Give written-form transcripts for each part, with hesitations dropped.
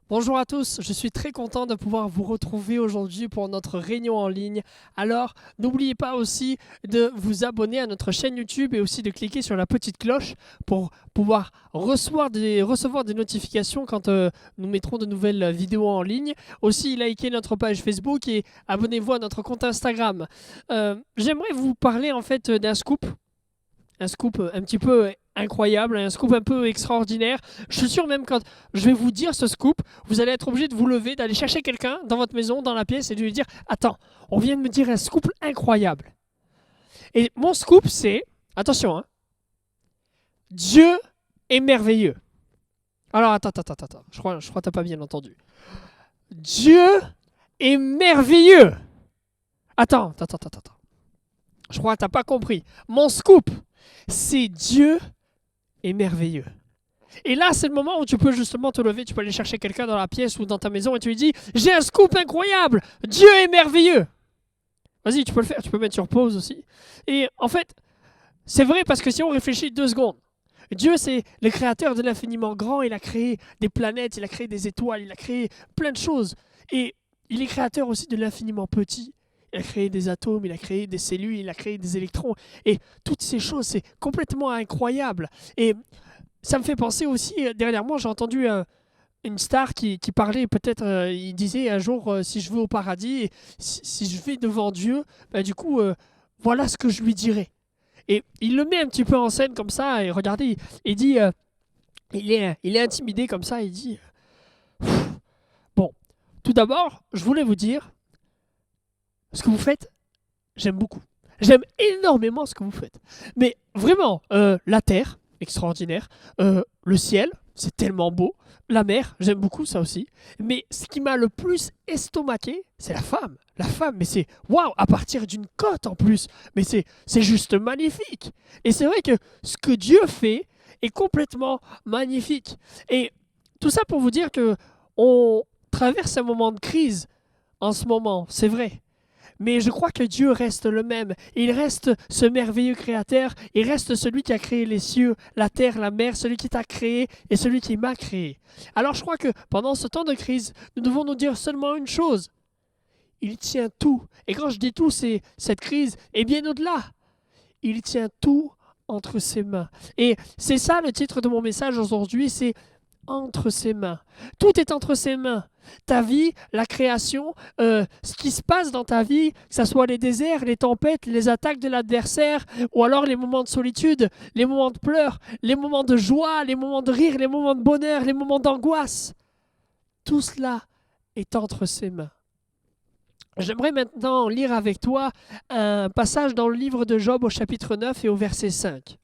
Bonjour à tous, je suis très content de pouvoir vous retrouver aujourd'hui pour notre réunion en ligne. Alors, n'oubliez pas aussi de vous abonner à notre chaîne YouTube et aussi de cliquer sur la petite cloche pour pouvoir recevoir des notifications quand nous mettrons de nouvelles vidéos en ligne. Aussi, likez notre page Facebook et abonnez-vous à notre compte Instagram. J'aimerais vous parler en fait d'un scoop. Un scoop un petit peu incroyable, un scoop un peu extraordinaire. Je suis sûr même quand je vais vous dire ce scoop, vous allez être obligé de vous lever, d'aller chercher quelqu'un dans votre maison, dans la pièce et de lui dire attends, on vient de me dire un scoop incroyable. Et mon scoop c'est, attention, hein, Dieu est merveilleux. Alors attends, je crois que t'as pas bien entendu. Dieu est merveilleux. Attends. Je crois que t'as pas compris. Mon scoop, c'est Dieu est merveilleux. Et là, c'est le moment où tu peux justement te lever, tu peux aller chercher quelqu'un dans la pièce ou dans ta maison et tu lui dis j'ai un scoop incroyable, Dieu est merveilleux. Vas-y, tu peux le faire, tu peux mettre sur pause aussi. Et en fait, c'est vrai parce que si on réfléchit 2 secondes, Dieu c'est le créateur de l'infiniment grand, il a créé des planètes, il a créé des étoiles, il a créé plein de choses. Et il est créateur aussi de l'infiniment petit. Il a créé des atomes, il a créé des cellules, il a créé des électrons. Et toutes ces choses, c'est complètement incroyable. Et ça me fait penser aussi, dernièrement, j'ai entendu une star qui parlait, peut-être, il disait un jour, si je vais au paradis, si je vais devant Dieu, bah, du coup, voilà ce que je lui dirai. Et il le met un petit peu en scène comme ça, et regardez, il dit, il est intimidé comme ça, il dit, bon, tout d'abord, je voulais vous dire, ce que vous faites, j'aime beaucoup. J'aime énormément ce que vous faites. Mais vraiment, la terre, extraordinaire. Le ciel, c'est tellement beau. La mer, j'aime beaucoup ça aussi. Mais ce qui m'a le plus estomaqué, c'est la femme. La femme, mais c'est waouh, à partir d'une côte en plus. Mais c'est juste magnifique. Et c'est vrai que ce que Dieu fait est complètement magnifique. Et tout ça pour vous dire que on traverse un moment de crise en ce moment, c'est vrai. Mais je crois que Dieu reste le même. Il reste ce merveilleux créateur. Il reste celui qui a créé les cieux, la terre, la mer, celui qui t'a créé et celui qui m'a créé. Alors je crois que pendant ce temps de crise, nous devons nous dire seulement une chose. Il tient tout. Et quand je dis tout, c'est cette crise et bien au-delà. Il tient tout entre ses mains. Et c'est ça le titre de mon message aujourd'hui, c'est entre ses mains. Tout est entre ses mains. Ta vie, la création, ce qui se passe dans ta vie, que ce soit les déserts, les tempêtes, les attaques de l'adversaire, ou alors les moments de solitude, les moments de pleurs, les moments de joie, les moments de rire, les moments de bonheur, les moments d'angoisse. Tout cela est entre ses mains. J'aimerais maintenant lire avec toi un passage dans le livre de Job au chapitre 9 et au verset 5.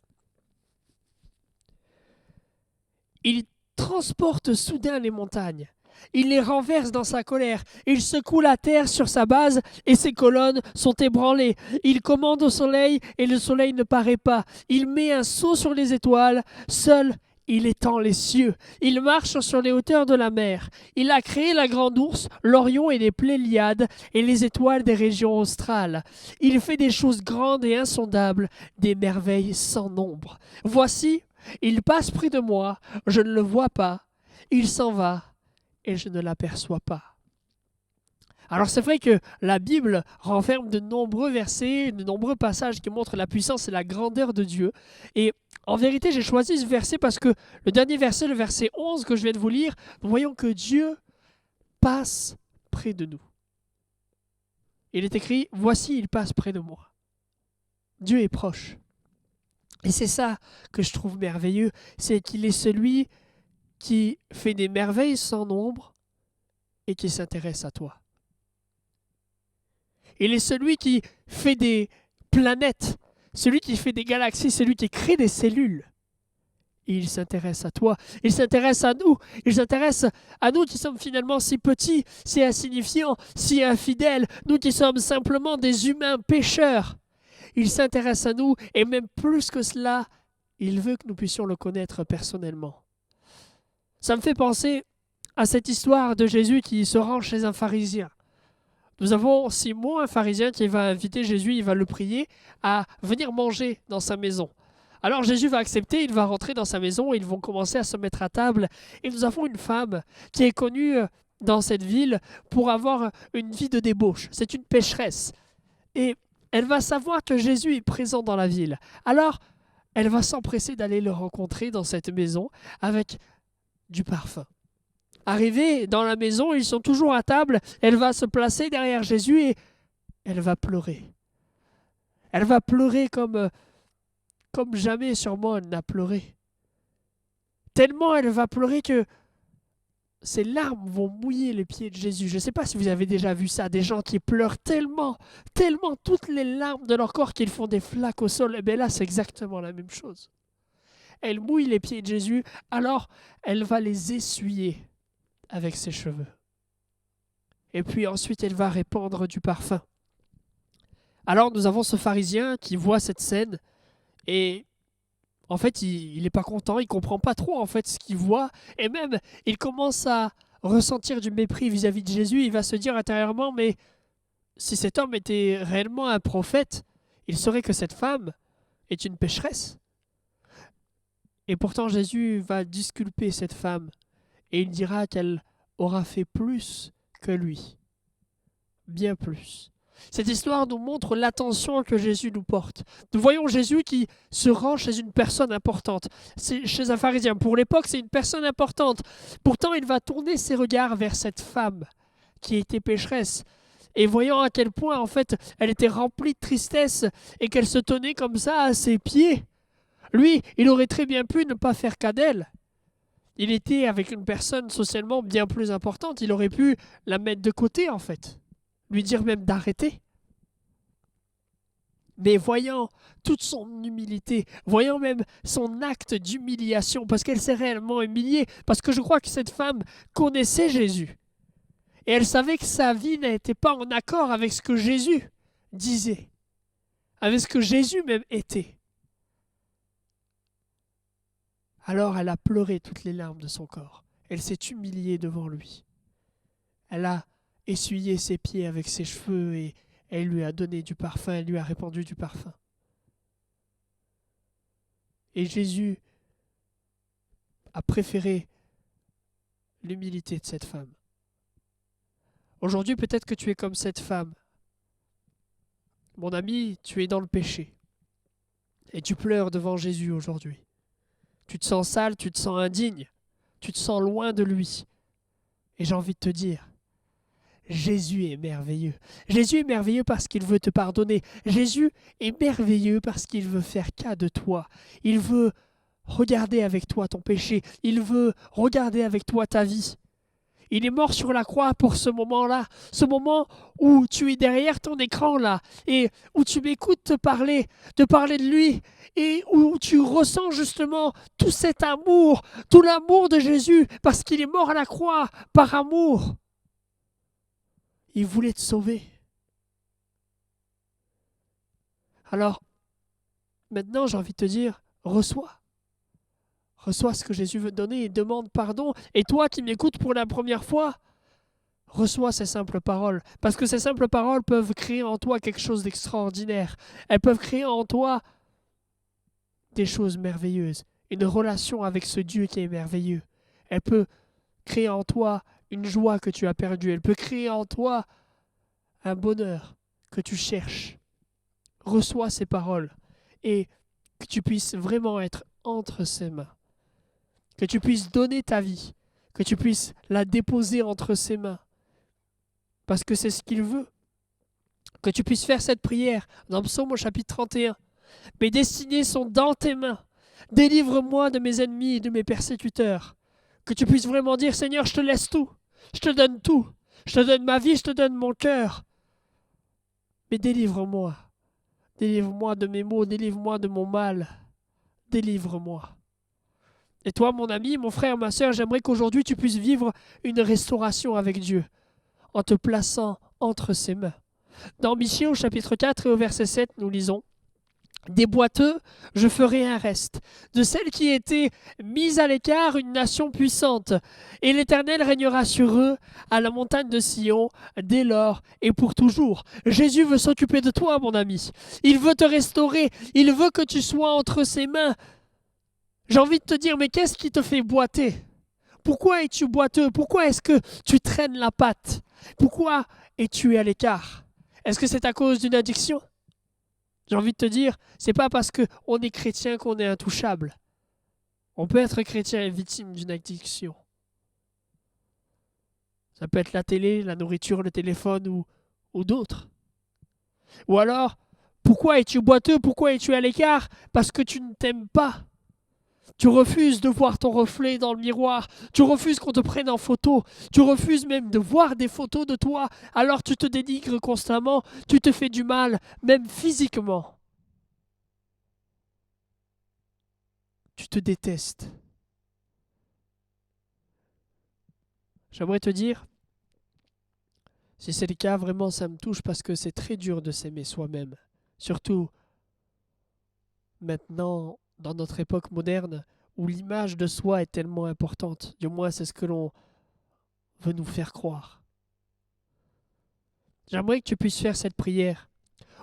Il transporte soudain les montagnes. Il les renverse dans sa colère. Il secoue la terre sur sa base et ses colonnes sont ébranlées. Il commande au soleil et le soleil ne paraît pas. Il met un sceau sur les étoiles. Seul, il étend les cieux. Il marche sur les hauteurs de la mer. Il a créé la grande ours, l'orion et les pléiades et les étoiles des régions australes. Il fait des choses grandes et insondables, des merveilles sans nombre. Voici, il passe près de moi, je ne le vois pas. Il s'en va et je ne l'aperçois pas. Alors c'est vrai que la Bible renferme de nombreux versets, de nombreux passages qui montrent la puissance et la grandeur de Dieu. Et en vérité, j'ai choisi ce verset parce que le dernier verset, le verset 11 que je viens de vous lire, nous voyons que Dieu passe près de nous. Il est écrit, voici, il passe près de moi. Dieu est proche. Et c'est ça que je trouve merveilleux, c'est qu'il est celui qui fait des merveilles sans nombre et qui s'intéresse à toi. Il est celui qui fait des planètes, celui qui fait des galaxies, celui qui crée des cellules. Et il s'intéresse à toi, il s'intéresse à nous, il s'intéresse à nous qui sommes finalement si petits, si insignifiants, si infidèles, nous qui sommes simplement des humains pécheurs. Il s'intéresse à nous et même plus que cela, il veut que nous puissions le connaître personnellement. Ça me fait penser à cette histoire de Jésus qui se rend chez un pharisien. Nous avons Simon, un pharisien qui va inviter Jésus, il va le prier à venir manger dans sa maison. Alors Jésus va accepter, il va rentrer dans sa maison, ils vont commencer à se mettre à table. Et nous avons une femme qui est connue dans cette ville pour avoir une vie de débauche. C'est une pécheresse. Et elle va savoir que Jésus est présent dans la ville. Alors, elle va s'empresser d'aller le rencontrer dans cette maison avec du parfum. Arrivée dans la maison, ils sont toujours à table. Elle va se placer derrière Jésus et elle va pleurer. Elle va pleurer comme jamais sûrement elle n'a pleuré. Tellement elle va pleurer que ses larmes vont mouiller les pieds de Jésus. Je ne sais pas si vous avez déjà vu ça, des gens qui pleurent tellement toutes les larmes de leur corps qu'ils font des flaques au sol. Et bien là, c'est exactement la même chose. Elle mouille les pieds de Jésus, alors elle va les essuyer avec ses cheveux. Et puis ensuite, elle va répandre du parfum. Alors nous avons ce pharisien qui voit cette scène et en fait, il n'est pas content, il ne comprend pas trop en fait ce qu'il voit et même il commence à ressentir du mépris vis-à-vis de Jésus. Il va se dire intérieurement, mais si cet homme était réellement un prophète, il saurait que cette femme est une pécheresse. Et pourtant Jésus va disculper cette femme et il dira qu'elle aura fait plus que lui, bien plus. Cette histoire nous montre l'attention que Jésus nous porte. Nous voyons Jésus qui se rend chez une personne importante. C'est chez un pharisien. Pour l'époque, c'est une personne importante. Pourtant, il va tourner ses regards vers cette femme qui était pécheresse. Et voyant à quel point, en fait, elle était remplie de tristesse et qu'elle se tenait comme ça à ses pieds. Lui, il aurait très bien pu ne pas faire cas d'elle. Il était avec une personne socialement bien plus importante. Il aurait pu la mettre de côté, en fait. Lui dire même d'arrêter. Mais voyant toute son humilité, voyant même son acte d'humiliation, parce qu'elle s'est réellement humiliée, parce que je crois que cette femme connaissait Jésus. Et elle savait que sa vie n'était pas en accord avec ce que Jésus disait, avec ce que Jésus même était. Alors elle a pleuré toutes les larmes de son corps. Elle s'est humiliée devant lui. Elle a essuyé ses pieds avec ses cheveux et elle lui a donné du parfum, elle lui a répandu du parfum. Et Jésus a préféré l'humilité de cette femme. Aujourd'hui, peut-être que tu es comme cette femme. Mon ami, tu es dans le péché. Et tu pleures devant Jésus aujourd'hui. Tu te sens sale, tu te sens indigne. Tu te sens loin de lui. Et j'ai envie de te dire, Jésus est merveilleux. Jésus est merveilleux parce qu'il veut te pardonner. Jésus est merveilleux parce qu'il veut faire cas de toi. Il veut regarder avec toi ton péché. Il veut regarder avec toi ta vie. Il est mort sur la croix pour ce moment-là, ce moment où tu es derrière ton écran là, et où tu m'écoutes te parler de lui, et où tu ressens justement tout cet amour, tout l'amour de Jésus, parce qu'il est mort à la croix par amour. Il voulait te sauver. Alors, maintenant j'ai envie de te dire, reçois. Reçois ce que Jésus veut te donner et demande pardon. Et toi qui m'écoutes pour la première fois, reçois ces simples paroles. Parce que ces simples paroles peuvent créer en toi quelque chose d'extraordinaire. Elles peuvent créer en toi des choses merveilleuses. Une relation avec ce Dieu qui est merveilleux. Elle peut créer en toi une joie que tu as perdue. Elle peut créer en toi un bonheur que tu cherches. Reçois ces paroles et que tu puisses vraiment être entre ses mains. Que tu puisses donner ta vie, que tu puisses la déposer entre ses mains, parce que c'est ce qu'il veut. Que tu puisses faire cette prière dans Psaume au chapitre 31. Mes destinées sont dans tes mains. Délivre-moi de mes ennemis et de mes persécuteurs. Que tu puisses vraiment dire, Seigneur, je te laisse tout. Je te donne tout. Je te donne ma vie, je te donne mon cœur. Mais délivre-moi. Délivre-moi de mes maux, délivre-moi de mon mal. Délivre-moi. Et toi, mon ami, mon frère, ma sœur, j'aimerais qu'aujourd'hui tu puisses vivre une restauration avec Dieu en te plaçant entre ses mains. Dans Michée au chapitre 4 et au verset 7, nous lisons Des boiteux, je ferai un reste. De celles qui étaient mises à l'écart, une nation puissante. Et l'Éternel régnera sur eux à la montagne de Sion, dès lors et pour toujours. Jésus veut s'occuper de toi, mon ami. Il veut te restaurer. Il veut que tu sois entre ses mains. J'ai envie de te dire, mais qu'est-ce qui te fait boiter? Pourquoi es-tu boiteux? Pourquoi est-ce que tu traînes la patte? Pourquoi es-tu à l'écart? Est-ce que c'est à cause d'une addiction? J'ai envie de te dire, c'est pas parce qu'on est chrétien qu'on est intouchable. On peut être chrétien et victime d'une addiction. Ça peut être la télé, la nourriture, le téléphone ou d'autres. Ou alors, pourquoi es-tu boiteux? Pourquoi es-tu à l'écart? Parce que tu ne t'aimes pas. Tu refuses de voir ton reflet dans le miroir. Tu refuses qu'on te prenne en photo. Tu refuses même de voir des photos de toi. Alors tu te dénigres constamment. Tu te fais du mal, même physiquement. Tu te détestes. J'aimerais te dire, si c'est le cas, vraiment ça me touche parce que c'est très dur de s'aimer soi-même. Surtout maintenant, dans notre époque moderne, où l'image de soi est tellement importante. Du moins, c'est ce que l'on veut nous faire croire. J'aimerais que tu puisses faire cette prière.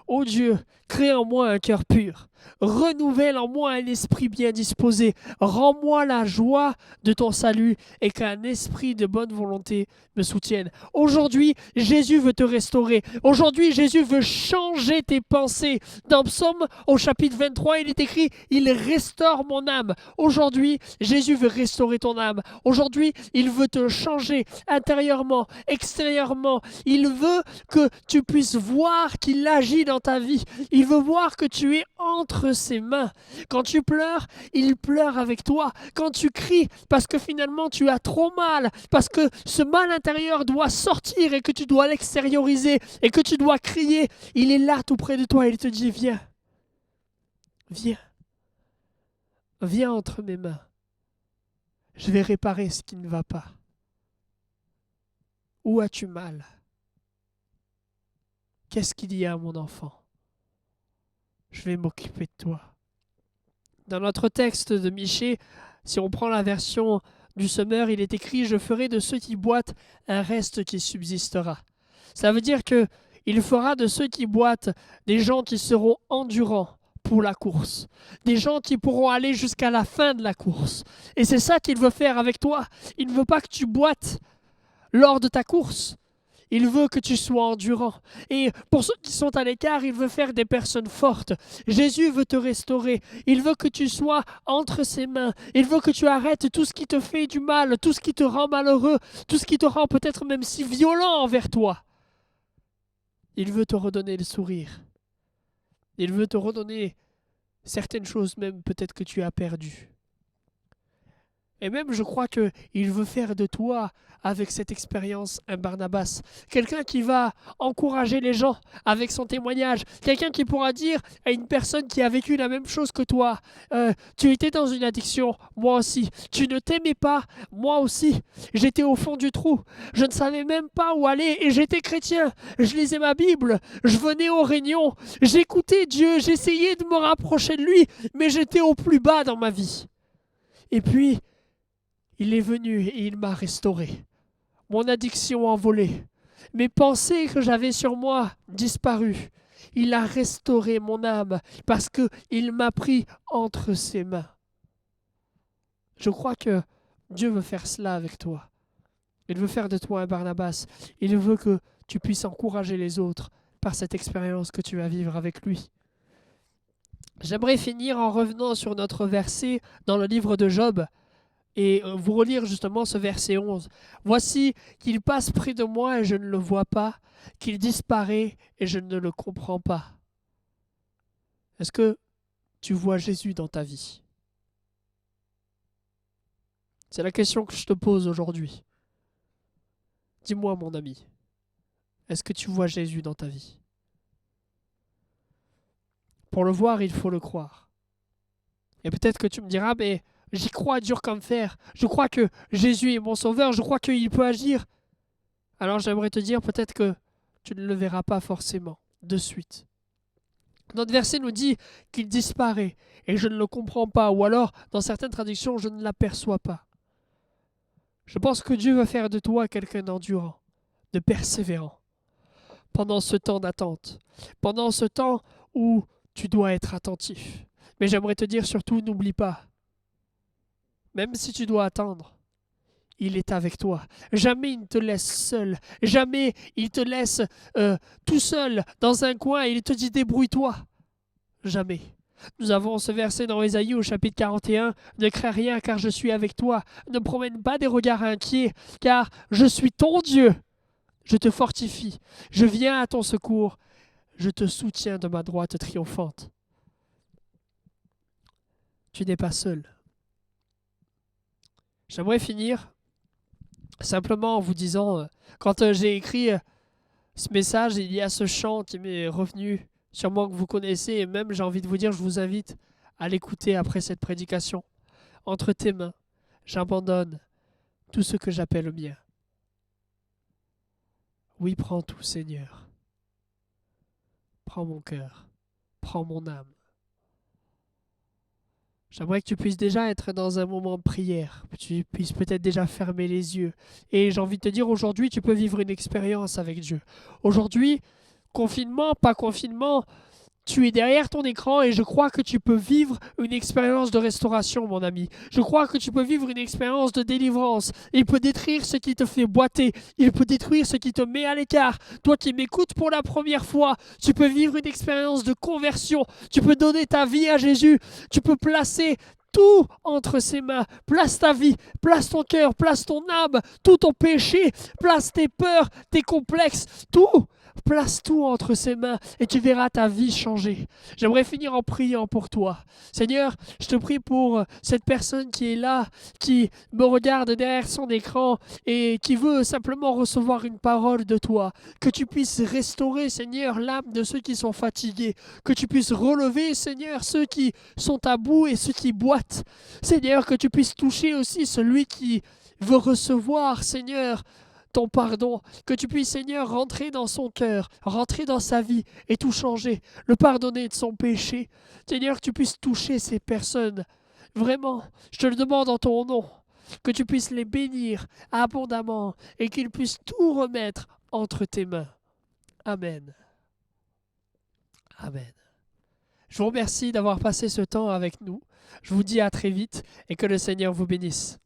Ô Dieu, crée en moi un cœur pur. Renouvelle en moi un esprit bien disposé. Rends-moi la joie de ton salut et qu'un esprit de bonne volonté me soutienne. Aujourd'hui, Jésus veut te restaurer. Aujourd'hui, Jésus veut changer tes pensées. Dans Psaume, au chapitre 23, il est écrit « Il restaure mon âme ». Aujourd'hui, Jésus veut restaurer ton âme. Aujourd'hui, il veut te changer intérieurement, extérieurement. Il veut que tu puisses voir qu'il agit dans ta vie. Il veut voir que tu es entre ses mains. Quand tu pleures, il pleure avec toi. Quand tu cries, parce que finalement tu as trop mal, parce que ce mal intérieur doit sortir et que tu dois l'extérioriser et que tu dois crier, il est là tout près de toi et il te dit viens, viens, viens entre mes mains. Je vais réparer ce qui ne va pas. Où as-tu mal? Qu'est-ce qu'il y a, mon enfant? Je vais m'occuper de toi. Dans notre texte de Michée, si on prend la version du Semeur, il est écrit « Je ferai de ceux qui boitent un reste qui subsistera ». Ça veut dire que il fera de ceux qui boitent des gens qui seront endurants pour la course, des gens qui pourront aller jusqu'à la fin de la course. Et c'est ça qu'il veut faire avec toi. Il ne veut pas que tu boites lors de ta course. Il veut que tu sois endurant. Et pour ceux qui sont à l'écart, il veut faire des personnes fortes. Jésus veut te restaurer. Il veut que tu sois entre ses mains. Il veut que tu arrêtes tout ce qui te fait du mal, tout ce qui te rend malheureux, tout ce qui te rend peut-être même si violent envers toi. Il veut te redonner le sourire. Il veut te redonner certaines choses même peut-être que tu as perdues. Et même, je crois qu'il veut faire de toi, avec cette expérience, un Barnabas. Quelqu'un qui va encourager les gens avec son témoignage. Quelqu'un qui pourra dire à une personne qui a vécu la même chose que toi, tu étais dans une addiction, moi aussi. Tu ne t'aimais pas, moi aussi. J'étais au fond du trou. Je ne savais même pas où aller et j'étais chrétien. Je lisais ma Bible, je venais aux réunions, j'écoutais Dieu, j'essayais de me rapprocher de lui, mais j'étais au plus bas dans ma vie. Et puis, il est venu et il m'a restauré. Mon addiction envolée. Mes pensées que j'avais sur moi disparues. Il a restauré mon âme parce qu'il m'a pris entre ses mains. Je crois que Dieu veut faire cela avec toi. Il veut faire de toi un Barnabas. Il veut que tu puisses encourager les autres par cette expérience que tu vas vivre avec lui. J'aimerais finir en revenant sur notre verset dans le livre de Job. Et vous relire justement ce verset 11. « Voici qu'il passe près de moi et je ne le vois pas, qu'il disparaît et je ne le comprends pas. » Est-ce que tu vois Jésus dans ta vie? C'est la question que je te pose aujourd'hui. Dis-moi, mon ami, est-ce que tu vois Jésus dans ta vie? Pour le voir, il faut le croire. Et peut-être que tu me diras, mais j'y crois dur comme fer. Je crois que Jésus est mon sauveur. Je crois qu'il peut agir. Alors j'aimerais te dire peut-être que tu ne le verras pas forcément de suite. Notre verset nous dit qu'il disparaît et je ne le comprends pas, ou alors, dans certaines traductions, je ne l'aperçois pas. Je pense que Dieu va faire de toi quelqu'un d'endurant, de persévérant, pendant ce temps d'attente, pendant ce temps où tu dois être attentif. Mais j'aimerais te dire surtout, n'oublie pas, même si tu dois attendre, il est avec toi. Jamais il ne te laisse seul. Jamais il te laisse tout seul dans un coin et il te dit débrouille-toi. Jamais. Nous avons ce verset dans Ésaïe au chapitre 41. Ne crains rien car je suis avec toi. Ne promène pas des regards inquiets car je suis ton Dieu. Je te fortifie. Je viens à ton secours. Je te soutiens de ma droite triomphante. Tu n'es pas seul. J'aimerais finir simplement en vous disant, quand j'ai écrit ce message, il y a ce chant qui m'est revenu, sûrement que vous connaissez, et même j'ai envie de vous dire, je vous invite à l'écouter après cette prédication. Entre tes mains, j'abandonne tout ce que j'appelle le mien. Oui, prends tout, Seigneur. Prends mon cœur, prends mon âme. J'aimerais que tu puisses déjà être dans un moment de prière, que tu puisses peut-être déjà fermer les yeux. Et j'ai envie de te dire, aujourd'hui, tu peux vivre une expérience avec Dieu. Aujourd'hui, confinement, pas confinement, tu es derrière ton écran et je crois que tu peux vivre une expérience de restauration, mon ami. Je crois que tu peux vivre une expérience de délivrance. Il peut détruire ce qui te fait boiter. Il peut détruire ce qui te met à l'écart. Toi qui m'écoutes pour la première fois, tu peux vivre une expérience de conversion. Tu peux donner ta vie à Jésus. Tu peux placer tout entre ses mains. Place ta vie, place ton cœur, place ton âme, tout ton péché, place tes peurs, tes complexes, tout. Place tout entre ses mains et tu verras ta vie changer. J'aimerais finir en priant pour toi. Seigneur, je te prie pour cette personne qui est là, qui me regarde derrière son écran et qui veut simplement recevoir une parole de toi. Que tu puisses restaurer, Seigneur, l'âme de ceux qui sont fatigués. Que tu puisses relever, Seigneur, ceux qui sont à bout et ceux qui boitent. Seigneur, que tu puisses toucher aussi celui qui veut recevoir, Seigneur, ton pardon, que tu puisses, Seigneur, rentrer dans son cœur, rentrer dans sa vie et tout changer, le pardonner de son péché. Seigneur, que tu puisses toucher ces personnes. Vraiment, je te le demande en ton nom, que tu puisses les bénir abondamment et qu'ils puissent tout remettre entre tes mains. Amen. Amen. Je vous remercie d'avoir passé ce temps avec nous. Je vous dis à très vite et que le Seigneur vous bénisse.